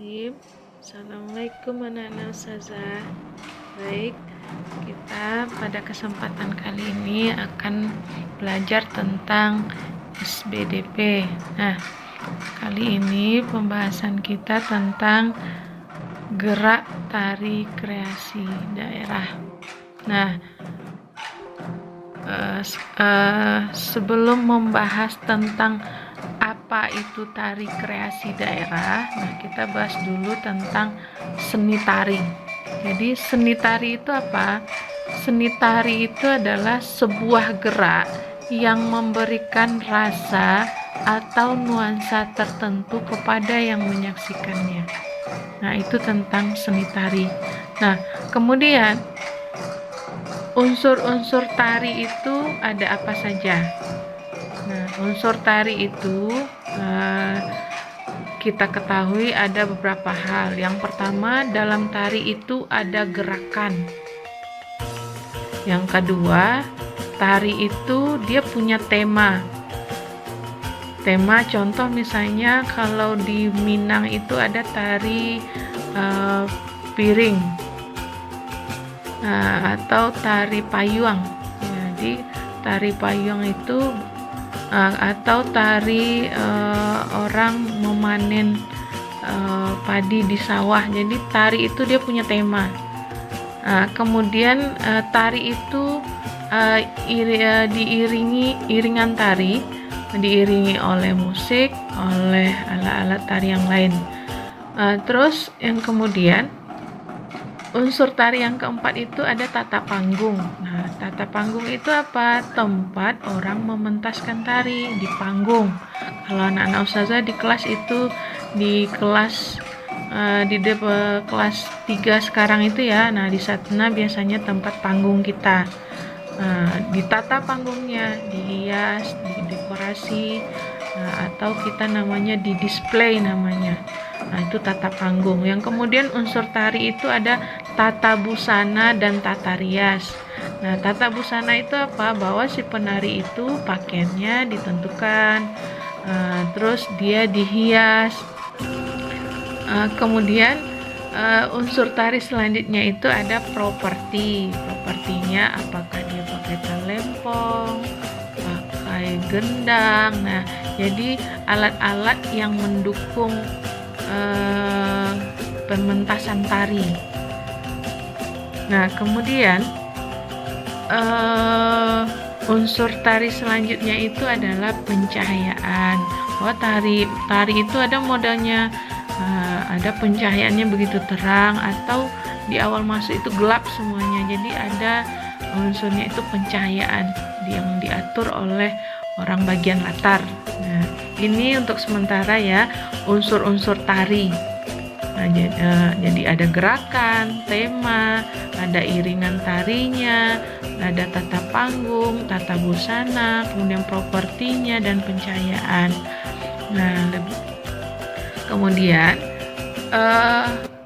Bismillahirrahmanirrahim. Assalamualaikum anak-anak ustazah. Baik, kita pada kesempatan kali ini akan belajar tentang SBDP. Nah, kali ini pembahasan kita tentang gerak tari kreasi daerah. Nah, sebelum membahas tentang apa itu tari kreasi daerah, nah kita bahas dulu tentang seni tari. Jadi seni tari itu apa? Seni tari itu adalah sebuah gerak yang memberikan rasa atau nuansa tertentu kepada yang menyaksikannya. Nah, itu tentang seni tari. Nah, kemudian unsur-unsur tari itu ada apa saja? Nah, unsur tari itu kita ketahui ada beberapa hal. Yang pertama, dalam tari itu ada gerakan. Yang kedua, tari itu dia punya tema. Tema contoh misalnya kalau di Minang itu ada tari piring. Atau tari payung. Jadi tari payung itu atau tari orang memanen padi di sawah. Jadi tari itu dia punya tema. Kemudian tari itu iringan tari diiringi oleh musik, oleh alat-alat tari yang lain. Terus yang kemudian unsur tari yang keempat itu ada tata panggung. Nah, tata panggung itu apa? Tempat orang mementaskan tari di panggung. Kalau anak-anak ustazah di kelas itu, di kelas 3 sekarang itu ya. Nah, di sana biasanya tempat panggung kita. Ditata panggungnya, dihias, didekorasi, atau kita namanya di display namanya. Nah, itu tata panggung. Yang kemudian unsur tari itu ada tata busana dan tata rias. Nah, tata busana itu apa? Bahwa si penari itu pakaiannya ditentukan, terus dia dihias. Kemudian unsur tari selanjutnya itu ada properti. Propertinya apakah dia pakai talempong, pakai gendang. Nah, jadi alat-alat yang mendukung pementasan tari. Nah, kemudian unsur tari selanjutnya itu adalah pencahayaan. Tari itu ada modelnya, ada pencahayaannya begitu terang atau di awal masuk itu gelap semuanya. Jadi ada unsurnya itu pencahayaan yang diatur oleh orang bagian latar. Nah, ini untuk sementara ya unsur-unsur tari. Nah, jadi ada gerakan, tema, ada iringan tarinya, ada tata panggung, tata busana, kemudian propertinya dan pencahayaan. Nah, kemudian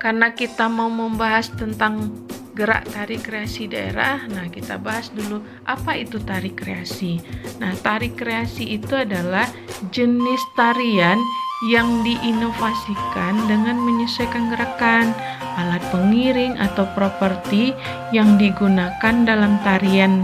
karena kita mau membahas tentang gerak tari kreasi daerah, nah kita bahas dulu apa itu tari kreasi. Nah, tari kreasi itu adalah jenis tarian yang diinovasikan dengan menyesuaikan gerakan, alat pengiring atau properti yang digunakan dalam tarian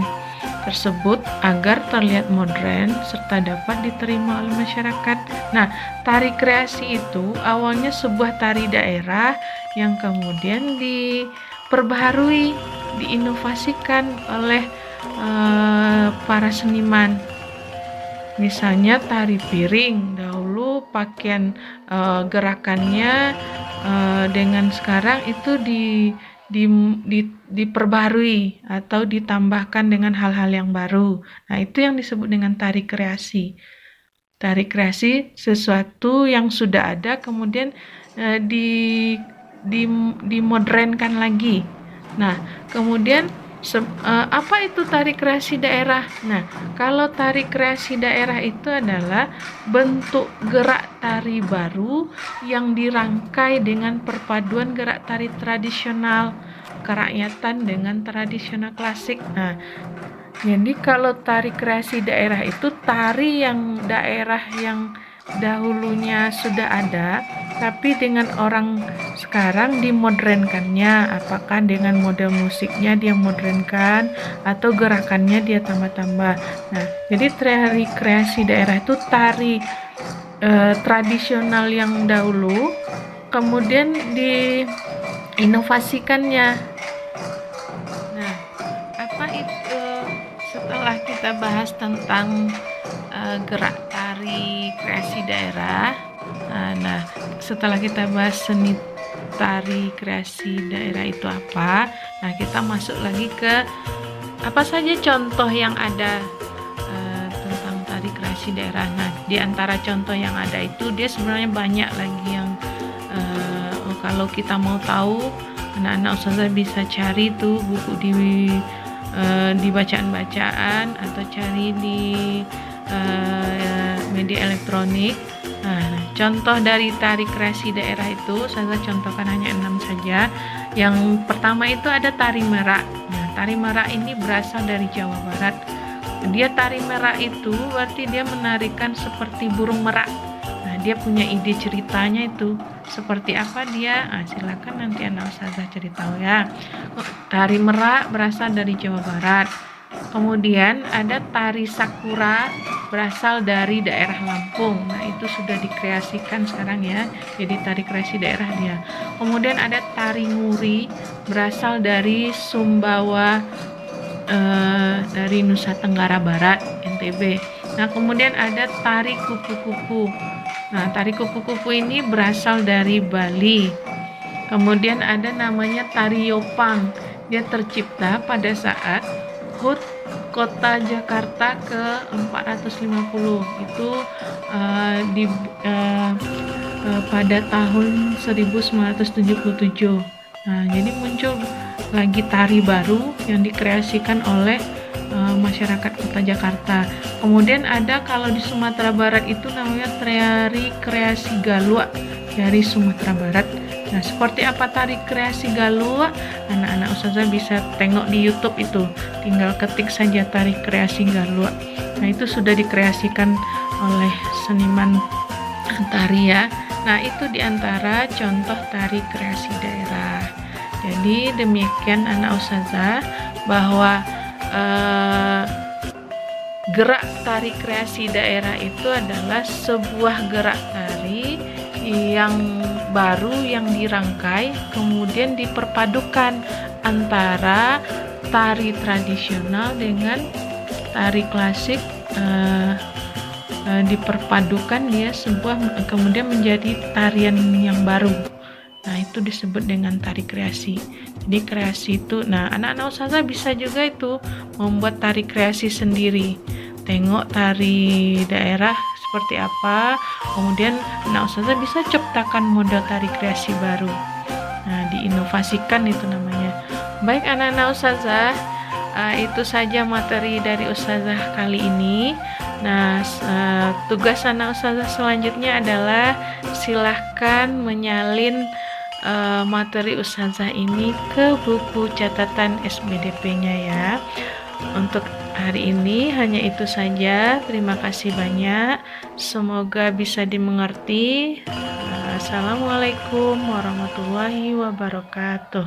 tersebut agar terlihat modern serta dapat diterima oleh masyarakat. Nah, tari kreasi itu awalnya sebuah tari daerah yang kemudian diperbaharui, diinovasikan oleh para seniman. Misalnya tari piring, dahulu pakaian gerakannya dengan sekarang itu diperbarui atau ditambahkan dengan hal-hal yang baru. Nah, itu yang disebut dengan tari kreasi. Tari kreasi sesuatu yang sudah ada kemudian dimodernkan lagi. Nah, kemudian apa itu tari kreasi daerah? Nah, kalau tari kreasi daerah itu adalah bentuk gerak tari baru yang dirangkai dengan perpaduan gerak tari tradisional kerakyatan dengan tradisional klasik. Nah, jadi kalau tari kreasi daerah itu tari yang daerah yang dahulunya sudah ada, tapi dengan orang sekarang dimodernkannya. Apakah dengan model musiknya dia modernkan atau gerakannya dia tambah-tambah. Nah, jadi tari kreasi daerah itu tari tradisional yang dahulu kemudian diinovasikannya. Nah, apa itu setelah kita bahas tentang gerak tari kreasi daerah. Nah, setelah kita bahas seni tari kreasi daerah itu apa, nah kita masuk lagi ke apa saja contoh yang ada tentang tari kreasi daerah. Nah, di antara contoh yang ada itu dia sebenarnya banyak lagi yang kalau kita mau tahu, anak-anak ustazah bisa cari tuh buku di bacaan-bacaan atau cari di media elektronik. Nah, contoh dari tari kreasi daerah itu saya contohkan hanya 6 saja. Yang pertama itu ada tari merak. Nah, tari merak ini berasal dari Jawa Barat. Dia tari merak itu berarti dia menarikan seperti burung merak. Nah, dia punya ide ceritanya itu seperti apa dia. Silakan nanti anak ustazah cerita ya. Tari merak berasal dari Jawa Barat. Kemudian ada tari sakura berasal dari daerah Lampung. Nah, itu sudah dikreasikan sekarang ya. Jadi tari kreasi daerah dia. Kemudian ada tari nguri berasal dari Sumbawa, dari Nusa Tenggara Barat, NTB. Nah, kemudian ada tari kupu-kupu. Nah, tari kupu-kupu ini berasal dari Bali. Kemudian ada namanya tari Yopang. Dia tercipta pada saat HUT Kota Jakarta ke-450 itu pada tahun 1977. Nah, jadi muncul lagi tari baru yang dikreasikan oleh masyarakat Kota Jakarta. Kemudian ada kalau di Sumatera Barat itu namanya tari kreasi Galua dari Sumatera Barat. Nah, seperti apa tari kreasi Galua? Anak-anak ustazah bisa tengok di YouTube itu. Tinggal ketik saja tari kreasi Galua. Nah, itu sudah dikreasikan oleh seniman tari ya. Nah, itu diantara contoh tari kreasi daerah. Jadi demikian anak ustazah bahwa gerak tari kreasi daerah itu adalah sebuah gerak tari yang baru yang dirangkai kemudian diperpadukan antara tari tradisional dengan tari klasik, diperpadukan dia sebuah kemudian menjadi tarian yang baru. Nah, itu disebut dengan tari kreasi. Jadi kreasi itu, nah anak-anak ustazah bisa juga itu membuat tari kreasi sendiri. Tengok tari daerah seperti apa, kemudian anak ustazah bisa ciptakan model tari kreasi baru. Nah, diinovasikan itu namanya. Baik anak-anak ustazah, itu saja materi dari ustazah kali ini. Nah, tugas anak ustazah selanjutnya adalah silahkan menyalin materi ustazah ini ke buku catatan SBDP-nya ya. Untuk hari ini hanya itu saja. Terima kasih banyak. Semoga bisa dimengerti. Assalamualaikum warahmatullahi wabarakatuh.